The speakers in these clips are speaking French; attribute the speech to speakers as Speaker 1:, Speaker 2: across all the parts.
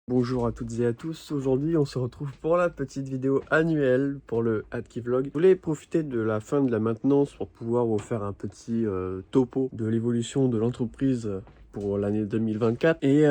Speaker 1: Bonjour à toutes et à tous, aujourd'hui on se retrouve pour la petite vidéo annuelle pour le Hadkey Vlog. Je voulais profiter de la fin de la maintenance pour pouvoir vous faire un petit topo de l'évolution de l'entreprise pour l'année 2024 et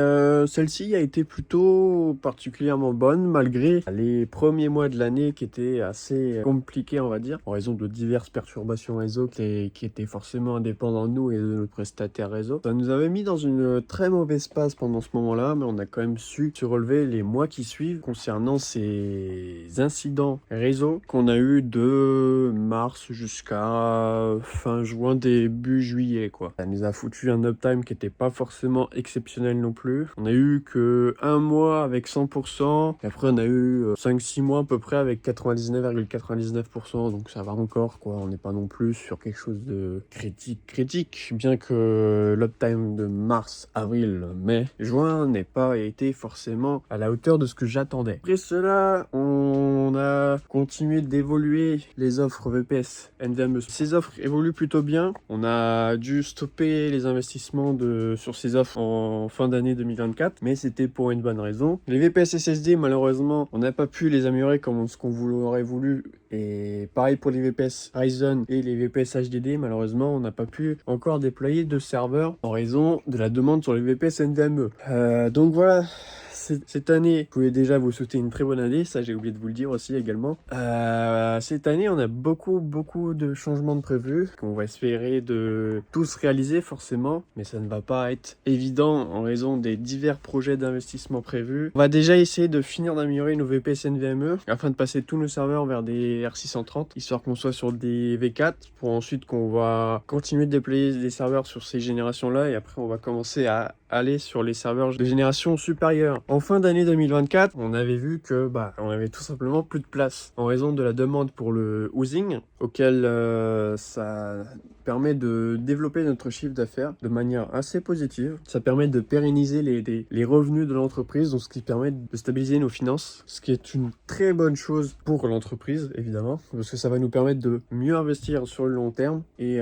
Speaker 1: celle-ci a été plutôt particulièrement bonne malgré les premiers mois de l'année qui étaient assez compliqués, on va dire, en raison de diverses perturbations réseau qui étaient forcément indépendants de nous et de notre prestataire réseau. Ça nous avait mis dans une très mauvaise passe pendant ce moment-là, mais on a quand même su se relever les mois qui suivent concernant ces incidents réseau qu'on a eu de mars jusqu'à fin juin, début juillet, quoi. Ça nous a foutu un uptime qui était pas forcément exceptionnel non plus. On a eu que un mois avec 100%, et après on a eu 5-6 mois à peu près avec 99,99%, donc ça va encore, quoi. On n'est pas non plus sur quelque chose de critique, bien que l'uptime de mars, avril, mai, juin n'ait pas été forcément à la hauteur de ce que j'attendais. Après cela, on a continué d'évoluer les offres VPS NVMe. Ces offres évoluent plutôt bien. On a dû stopper les investissements sur ces offres en fin d'année 2024, mais c'était pour une bonne raison. Les VPS SSD, malheureusement, on n'a pas pu les améliorer comme ce qu'on aurait voulu. Et pareil pour les VPS Ryzen et les VPS HDD, malheureusement, on n'a pas pu encore déployer de serveurs en raison de la demande sur les VPS NVMe. Donc voilà. Cette année, je voulais déjà vous souhaiter une très bonne année, ça j'ai oublié de vous le dire aussi également. Cette année, on a beaucoup de changements de prévus, qu'on va espérer de tous réaliser forcément, mais ça ne va pas être évident en raison des divers projets d'investissement prévus. On va déjà essayer de finir d'améliorer nos VPS NVMe afin de passer tous nos serveurs vers des R630, histoire qu'on soit sur des V4, pour ensuite qu'on va continuer de déployer des serveurs sur ces générations-là, et après on va commencer à aller sur les serveurs de génération supérieure. En fin d'année 2024, on avait vu que on avait tout simplement plus de place en raison de la demande pour le housing, auquel ça permet de développer notre chiffre d'affaires de manière assez positive. Ça permet de pérenniser les revenus de l'entreprise, donc ce qui permet de stabiliser nos finances, ce qui est une très bonne chose pour l'entreprise, évidemment, parce que ça va nous permettre de mieux investir sur le long terme et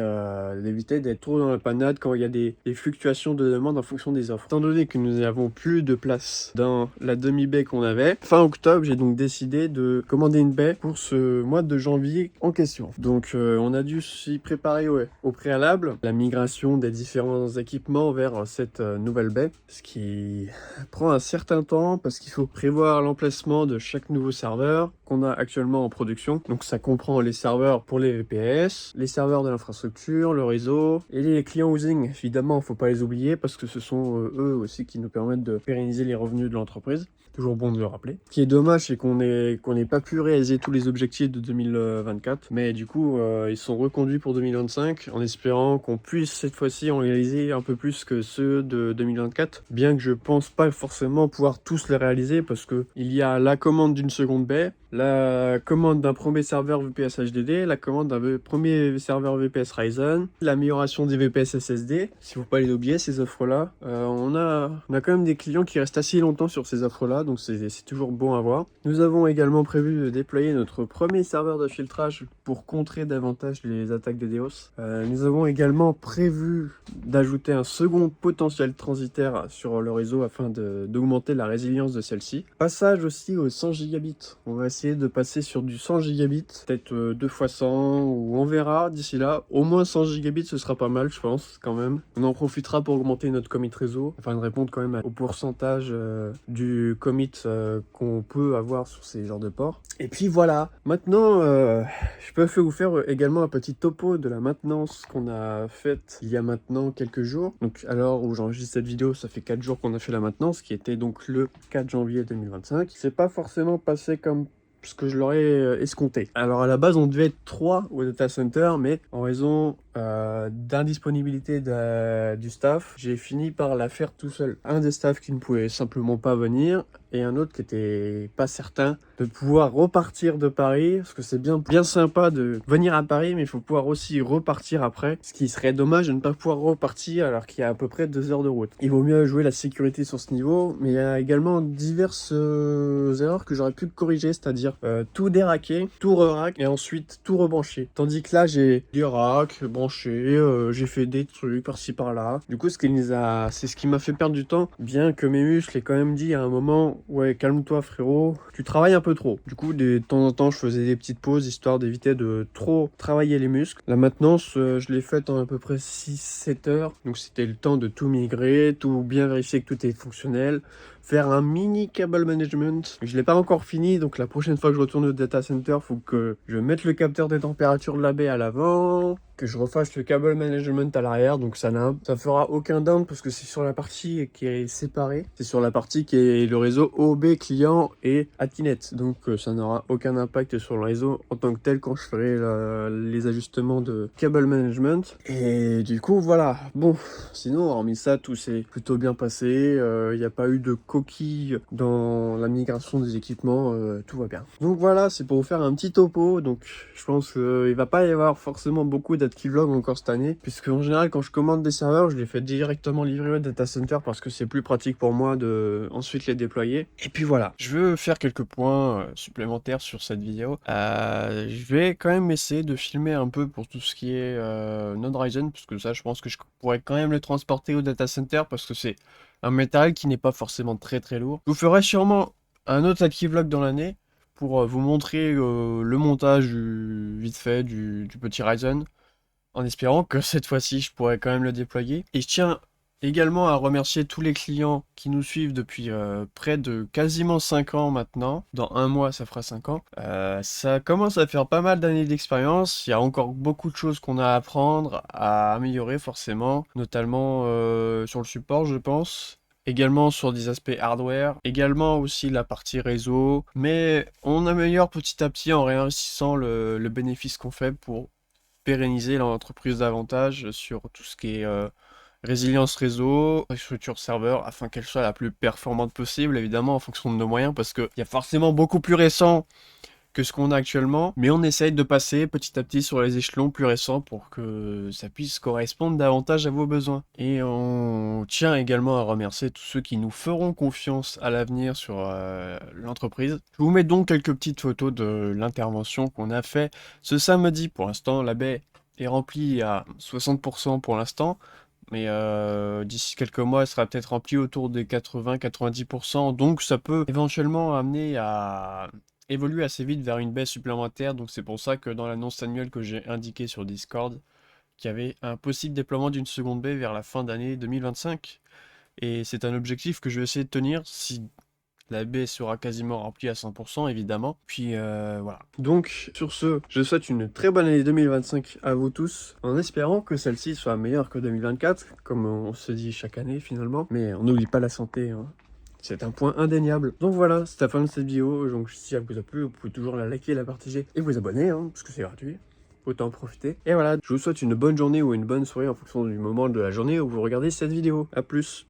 Speaker 1: d'éviter d'être trop dans la panade quand il y a des fluctuations de demande en fonction des offres. Étant donné que nous n'avons plus de place dans la demi-baie qu'on avait, fin octobre, j'ai donc décidé de commander une baie pour ce mois de janvier en question. Donc on a dû s'y préparer au préalable, la migration des différents équipements vers cette nouvelle baie, ce qui prend un certain temps parce qu'il faut prévoir l'emplacement de chaque nouveau serveur qu'on a actuellement en production. Donc ça comprend les serveurs pour les VPS, les serveurs de l'infrastructure, le réseau et les clients housing. Évidemment, il ne faut pas les oublier parce que ce sont eux aussi qui nous permettent de pérenniser les revenus de l'entreprise. Toujours bon de le rappeler. Ce qui est dommage, c'est qu'on n'ait pas pu réaliser tous les objectifs de 2024, mais du coup, ils sont reconduits pour 2025 en espérant qu'on puisse cette fois-ci en réaliser un peu plus que ceux de 2024, bien que je pense pas forcément pouvoir tous les réaliser parce que il y a la commande d'une seconde baie, la commande d'un premier serveur VPS HDD, la commande d'un premier serveur VPS Ryzen, l'amélioration des VPS SSD. S'il ne faut pas les oublier, ces offres-là, on a quand même des clients qui restent assez longtemps sur ces offres-là, donc c'est toujours bon à voir. Nous avons également prévu de déployer notre premier serveur de filtrage pour contrer davantage les attaques de DDoS. Nous avons également prévu d'ajouter un second potentiel transitaire sur le réseau afin d'augmenter la résilience de celle-ci. Passage aussi aux 100 gigabits. On va essayer de passer sur du 100 gigabits, peut-être 2 x 100, ou on verra d'ici là. Au moins 100 gigabits, ce sera pas mal, je pense, quand même. On en profitera pour augmenter notre commit réseau, afin de répondre quand même au pourcentage du commit qu'on peut avoir sur ces genres de ports. Et puis voilà, maintenant, je peux vous faire également un petit topo de la maintenance qu'on a faite il y a maintenant quelques jours. Donc à l'heure où j'enregistre cette vidéo, ça fait 4 jours qu'on a fait la maintenance, qui était donc le 4 janvier 2025. C'est pas forcément passé comme ce que je l'aurais escompté. Alors à la base, on devait être 3 au data center, mais en raison d'indisponibilité du staff, j'ai fini par la faire tout seul. Un des staffs qui ne pouvait simplement pas venir et un autre qui était pas certain de pouvoir repartir de Paris, parce que c'est bien sympa de venir à Paris, mais il faut pouvoir aussi repartir après, ce qui serait dommage de ne pas pouvoir repartir alors qu'il y a à peu près 2 heures de route. Il vaut mieux jouer la sécurité sur ce niveau, mais il y a également diverses erreurs que j'aurais pu corriger, c'est-à-dire tout déraquer, tout re-rack et ensuite tout rebrancher. Tandis que là, j'ai du rack, branché, j'ai fait des trucs par-ci par-là. Du coup, c'est ce qui m'a fait perdre du temps, bien que mes muscles aient quand même dit à un moment disant « Ouais, calme-toi frérot, tu travailles un peu trop ». Du coup, de temps en temps, je faisais des petites pauses histoire d'éviter de trop travailler les muscles. La maintenance, je l'ai faite en à peu près 6-7 heures. Donc c'était le temps de tout migrer, tout bien vérifier que tout est fonctionnel, faire un mini cable management. Je l'ai pas encore fini, donc la prochaine fois que je retourne au data center, faut que je mette le capteur des températures de la baie à l'avant, que je refasse le cable management à l'arrière, donc ça fera aucun down parce que c'est sur la partie qui est séparée. C'est sur la partie qui est le réseau OB client et Atinet, donc ça n'aura aucun impact sur le réseau en tant que tel quand je ferai les ajustements de cable management. Et du coup voilà, bon, sinon hormis ça, tout s'est plutôt bien passé, il n'y a pas eu de coquilles dans la migration des équipements, tout va bien. Donc voilà, c'est pour vous faire un petit topo, donc je pense qu'il va pas y avoir forcément beaucoup d'AdKeyVlog encore cette année, puisque en général quand je commande des serveurs, je les fais directement livrer au data center parce que c'est plus pratique pour moi de ensuite les déployer. Et puis voilà, je veux faire quelques points supplémentaires sur cette vidéo. Je vais quand même essayer de filmer un peu pour tout ce qui est Node Ryzen, parce que ça je pense que je pourrais quand même le transporter au data center parce que c'est un matériel qui n'est pas forcément très lourd. Je vous ferai sûrement un autre AdKeyVlog dans l'année pour vous montrer le montage vite fait du petit Ryzen, en espérant que cette fois-ci je pourrais quand même le déployer. Et je tiens également à remercier tous les clients qui nous suivent depuis près de quasiment 5 ans maintenant. Dans un mois ça fera 5 ans. Ça commence à faire pas mal d'années d'expérience. Il y a encore beaucoup de choses qu'on a à apprendre, à améliorer forcément, notamment sur le support je pense. Également sur des aspects hardware, également aussi la partie réseau, mais on améliore petit à petit en réinvestissant le bénéfice qu'on fait pour pérenniser l'entreprise davantage sur tout ce qui est résilience réseau, structure serveur, afin qu'elle soit la plus performante possible, évidemment en fonction de nos moyens, parce qu'il y a forcément beaucoup plus récent que ce qu'on a actuellement, mais on essaye de passer petit à petit sur les échelons plus récents pour que ça puisse correspondre davantage à vos besoins. Et on tient également à remercier tous ceux qui nous feront confiance à l'avenir sur l'entreprise. Je vous mets donc quelques petites photos de l'intervention qu'on a fait ce samedi. Pour l'instant, la baie est remplie à 60% pour l'instant, mais d'ici quelques mois, elle sera peut-être remplie autour des 80-90%, donc ça peut éventuellement amener à évolue assez vite vers une baisse supplémentaire, donc c'est pour ça que dans l'annonce annuelle que j'ai indiquée sur Discord, qu'il y avait un possible déploiement d'une seconde baie vers la fin d'année 2025. Et c'est un objectif que je vais essayer de tenir si la baie sera quasiment remplie à 100% évidemment. Puis voilà. Donc sur ce, je souhaite une très bonne année 2025 à vous tous, en espérant que celle-ci soit meilleure que 2024, comme on se dit chaque année finalement. Mais on n'oublie pas la santé, hein. C'est un point indéniable. Donc voilà, c'est la fin de cette vidéo. Donc si elle vous a plu, vous pouvez toujours la liker, la partager et vous abonner, hein, parce que c'est gratuit. Autant en profiter. Et voilà, je vous souhaite une bonne journée ou une bonne soirée en fonction du moment de la journée où vous regardez cette vidéo. A plus.